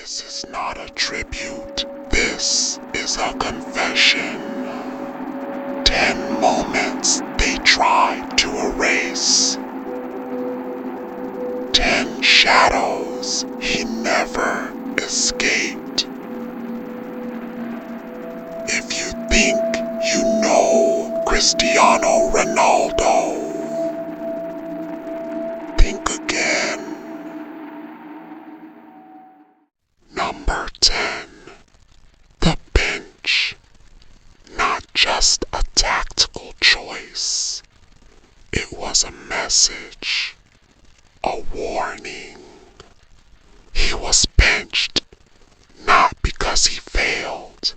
This is not a tribute. This is a confession. 10 moments they tried to erase. 10 shadows he never escaped. If you think you know Cristiano Ronaldo, think again. Number 10. The bench. Not just a tactical choice. It was a message. A warning. He was benched, not because he failed,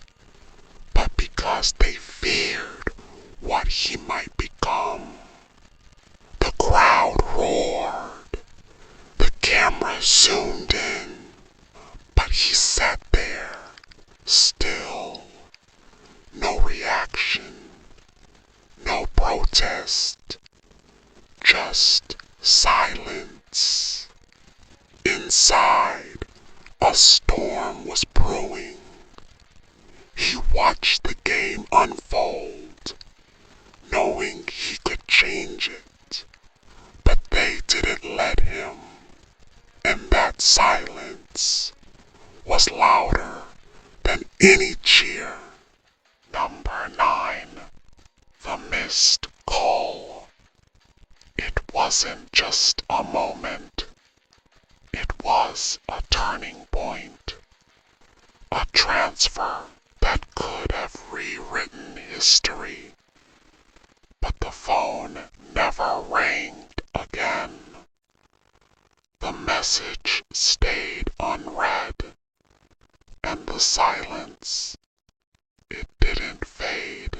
but because they feared what he might become. The crowd roared. The camera zoomed in. But he sat there, still. No reaction. No protest. Just silence. Inside, a storm was brewing. He watched the game unfold, knowing he could change it. But they didn't let him. And that silence was louder than any cheer. Number 9. The missed call. It wasn't just a moment. It was a turning point. A transfer that could have rewritten history. But the phone never rang again. The message stayed unread. And the silence, it didn't fade.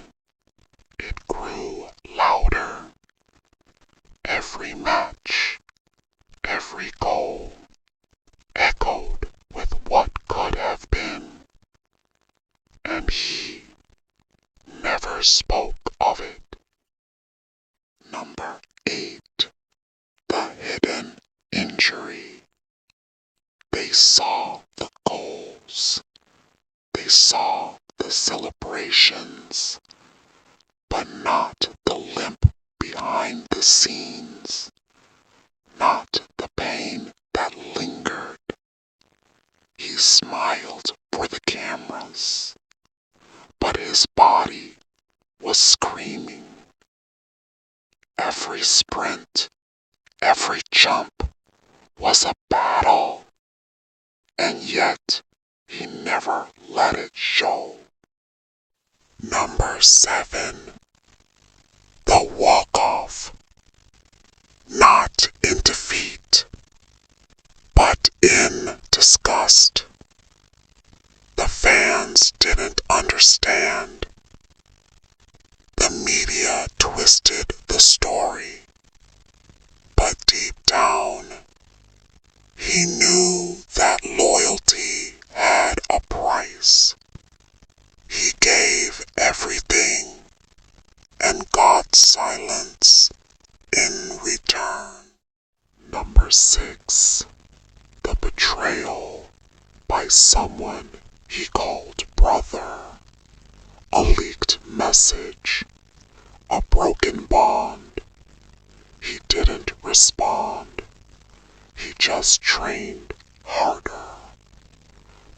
It grew louder. Every match, every goal, echoed with what could have been. And he never spoke of it. Number 8. The hidden injury. They saw the goals. They saw the celebrations, but not the limp behind the scenes, not the pain that lingered. He smiled for the cameras, but his body was screaming. Every sprint, every jump was a battle. And yet, he never let it show. Number 7. The walk-off. Not in defeat, but in disgust. The fans didn't understand. The media twisted the story. But deep down, he knew that loyalty had a price. He gave everything and got silence in return. Number 6. The betrayal by someone he called brother. A leaked message. A broken bond. He didn't respond. He just trained harder.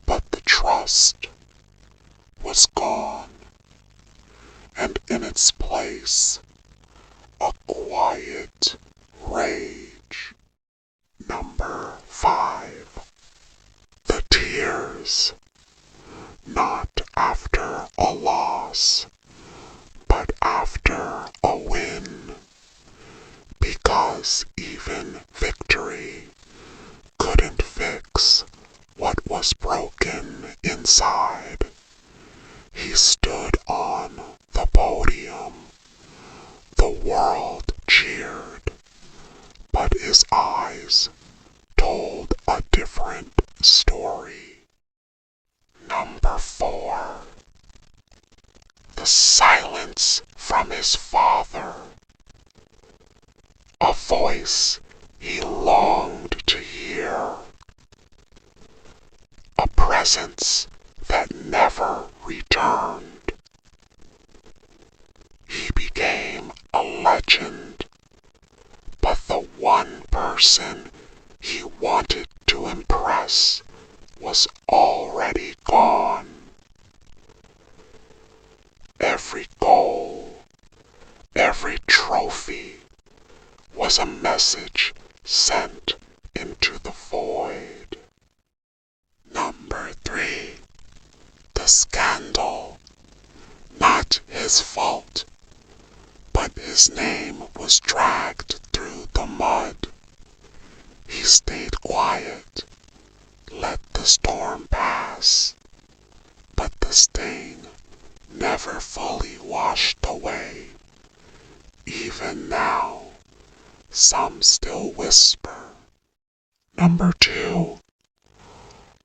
But the trust was gone. And in its place, a quiet rage. Number 5. The tears. Not after a loss, but after a win. Because even victory couldn't fix what was broken inside. He stood on the podium. The world cheered, but his eyes told a different story. Number 4. The silence from his father. A voice he longed to hear. A presence that never returned. He became a legend, but the one person he wanted to impress was already gone. Every goal, every trophy was a message sent into the void. Number 3. The scandal. Not his fault, but his name was dragged through the mud. He stayed quiet, let the storm pass, but the stain never fully washed away. Even now, some still whisper. Number 2.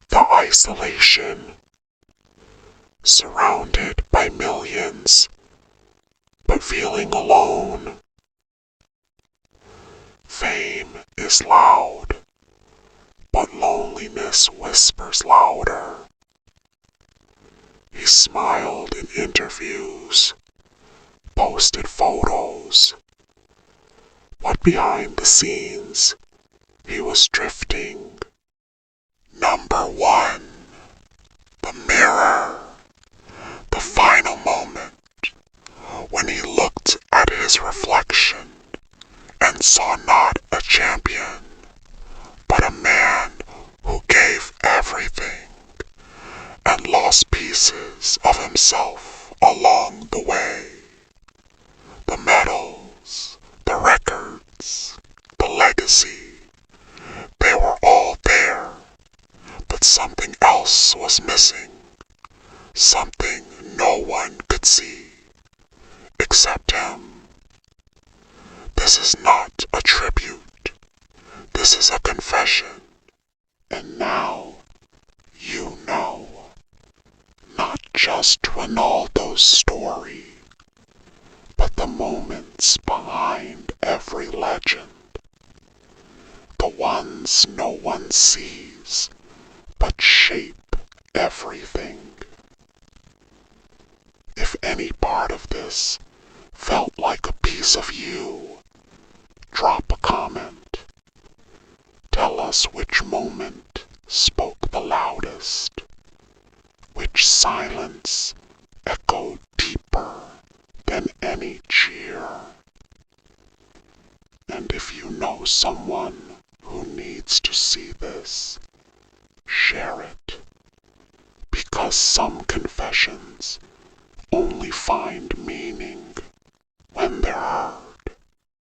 The isolation. Surrounded by millions, but feeling alone. Fame is loud, but loneliness whispers louder. He smiled in interviews, posted photos, but behind the scenes, he was drifting. Number 1. The mirror. The final moment, when he looked at his reflection and saw not a champion, but a man who gave everything and lost pieces of himself along the way. The medals, the records, the legacy, they were all there, but something else was missing. Something no one could see, except him. This is not a tribute. This is a confession. And now, you know, not just Ronaldo's story, but the moments behind every legend. The ones no one sees, but shape everything. If any part of this felt like a piece of you, drop a comment. Tell us which moment spoke the loudest, which silence echoed deeper than any cheer. And if you know someone who needs to see this, share it, because some confessions only find meaning